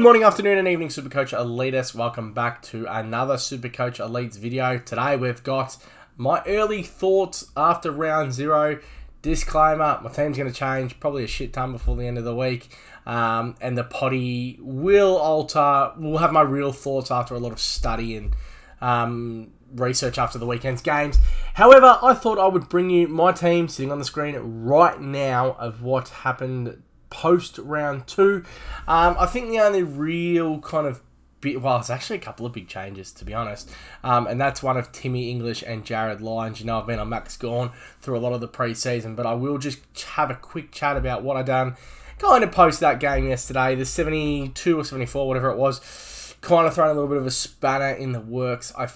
morning, afternoon, and evening, Supercoach Elites. Welcome back to another Supercoach Elites video. Today we've got my early thoughts after round 0. Disclaimer, my team's going to change probably a shit ton before the end of the week. And the potty will alter. We'll have my real thoughts after a lot of study and research after the weekend's games. However, I thought I would bring you my team sitting on the screen right now of what happened post round 2. I think the only real kind of it's actually a couple of big changes, to be honest. And that's one of Timmy English and Jared Lyons. You know, I've been on Max Gorn through a lot of the preseason, but I will just have a quick chat about what I done kind of post that game yesterday. The 72 or 74, whatever it was, kind of throwing a little bit of a spanner in the works. I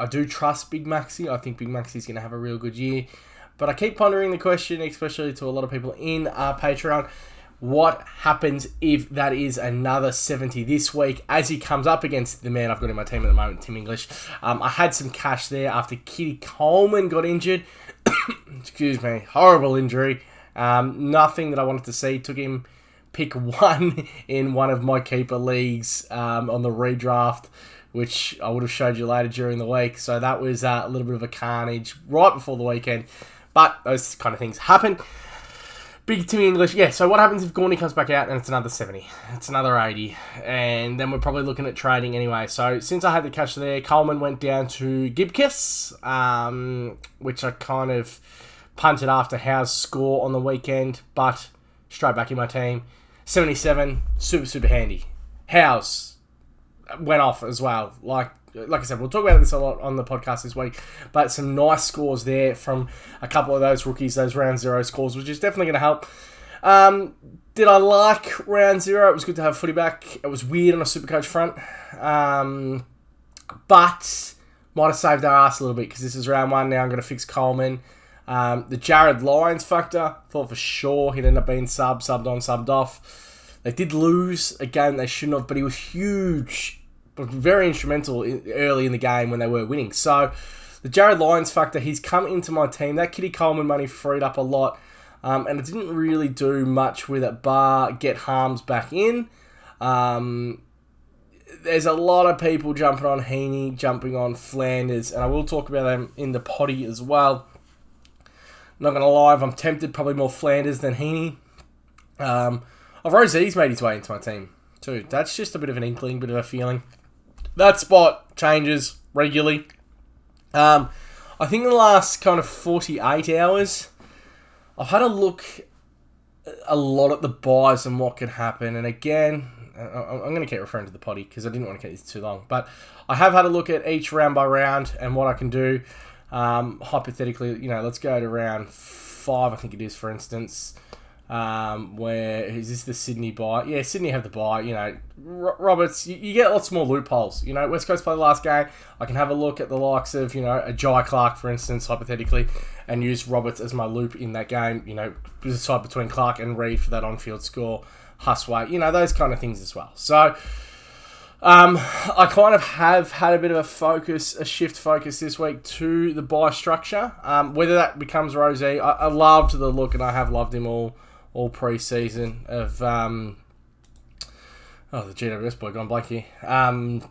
do trust Big Maxi. I think Big Maxi's going to have a real good year. But I keep pondering the question, especially to a lot of people in our Patreon, what happens if that is another 70 this week as he comes up against the man I've got in my team at the moment, Tim English. I had some cash there after Kitty Coleman got injured. Excuse me. Horrible injury. Nothing that I wanted to see. Took him pick 1 in one of my keeper leagues on the redraft, which I would have showed you later during the week. So that was a little bit of a carnage right before the weekend. But those kind of things happen. Big Timmy English, yeah, so what happens if Gorney comes back out and it's another 70? It's another 80. And then we're probably looking at trading anyway. So since I had the cash there, Coleman went down to Gibkiss, which I kind of punted after Howe's score on the weekend, but straight back in my team. 77, super handy. Howe's went off as well. Like I said, we'll talk about this a lot on the podcast this week, but some nice scores there from a couple of those rookies, those round 0 scores, which is definitely going to help. Did I like round 0? It was good to have footy back. It was weird on a Supercoach front, but might have saved our ass a little bit because this is round 1 now. I'm going to fix Coleman. The Jared Lyons factor, thought for sure he'd end up being subbed on, subbed off. They did lose a game they shouldn't have, but he was huge. Very instrumental early in the game when they were winning. So the Jared Lyons factor, he's come into my team. That Kitty Coleman money freed up a lot, and it didn't really do much with it bar get Harms back in. There's a lot of people jumping on Heaney, jumping on Flanders, and I will talk about them in the potty as well. Not going to lie, I'm tempted probably more Flanders than Heaney. Rose's made his way into my team too. That's just a bit of an inkling, bit of a feeling. That spot changes regularly. I think in the last kind of 48 hours, I've had a look a lot at the buys and what could happen. And again, I'm going to keep referring to the potty because I didn't want to keep this too long. But I have had a look at each round by round and what I can do. Hypothetically, let's go to round 5, I think it is, for instance. Where is this the Sydney buy? Yeah, Sydney have the buy. Roberts, you get lots more loopholes. West Coast play the last game. I can have a look at the likes of, a Jai Clark, for instance, hypothetically, and use Roberts as my loop in that game. Decide between Clark and Reid for that on-field score. Husway, those kind of things as well. So, I kind of have had a bit of a shift focus this week to the buy structure. Whether that becomes Rosie, I loved the look, and I have loved him all pre-season of the GWS boy gone blank here. Tom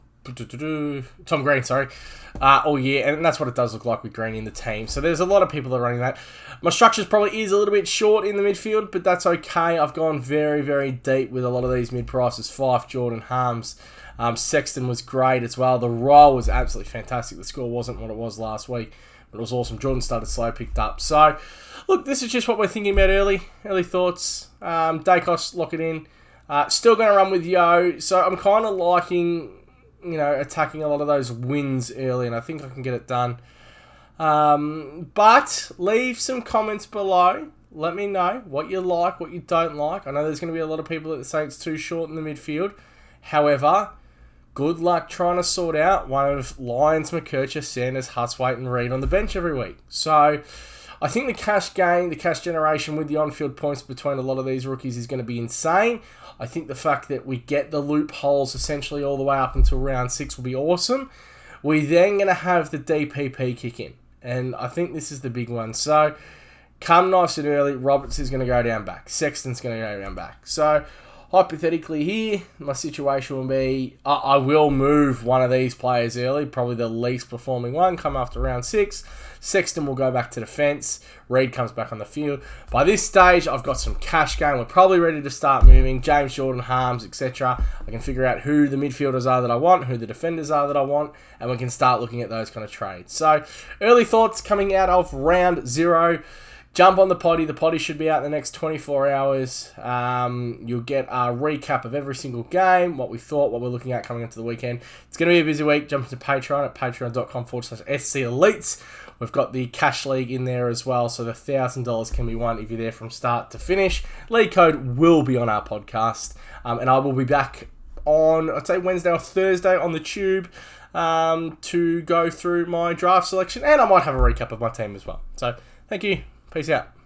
Green, sorry, all year, and that's what it does look like with Green in the team. So there's a lot of people that are running that. My structures probably is a little bit short in the midfield, but that's okay. I've gone very, very deep with a lot of these mid-prices. Fife, Jordan, Harms. Sexton was great as well. The roll was absolutely fantastic. The score wasn't what it was last week, but it was awesome. Jordan started slow, picked up. So, look, this is just what we're thinking about early thoughts. Dacos, lock it in. Still going to run with Yo. So I'm kind of liking, attacking a lot of those wins early, and I think I can get it done. But leave some comments below. Let me know what you like, what you don't like. I know there's going to be a lot of people that say it's too short in the midfield. However, good luck trying to sort out one of Lyons, McKercher, Sanders, Huswaite, and Reid on the bench every week. So I think the cash gain, the cash generation with the on-field points between a lot of these rookies is going to be insane. I think the fact that we get the loopholes essentially all the way up until round 6 will be awesome. We're then going to have the DPP kick in. And I think this is the big one. So come nice and early. Roberts is going to go down back. Sexton's going to go down back. So hypothetically here, my situation will be I will move one of these players early, probably the least performing one, come after round 6. Sexton will go back to defence. Reed comes back on the field. By this stage, I've got some cash going. We're probably ready to start moving. James Jordan, Harms, etc. I can figure out who the midfielders are that I want, who the defenders are that I want, and we can start looking at those kind of trades. So, early thoughts coming out of round 0. Jump on the potty. The potty should be out in the next 24 hours. You'll get a recap of every single game, what we thought, what we're looking at coming into the weekend. It's going to be a busy week. Jump into Patreon at patreon.com/SC Elites. We've got the Cash League in there as well, so the $1,000 can be won if you're there from start to finish. League code will be on our podcast, and I will be back on, I'd say, Wednesday or Thursday on the tube to go through my draft selection, and I might have a recap of my team as well. So, thank you. Peace out.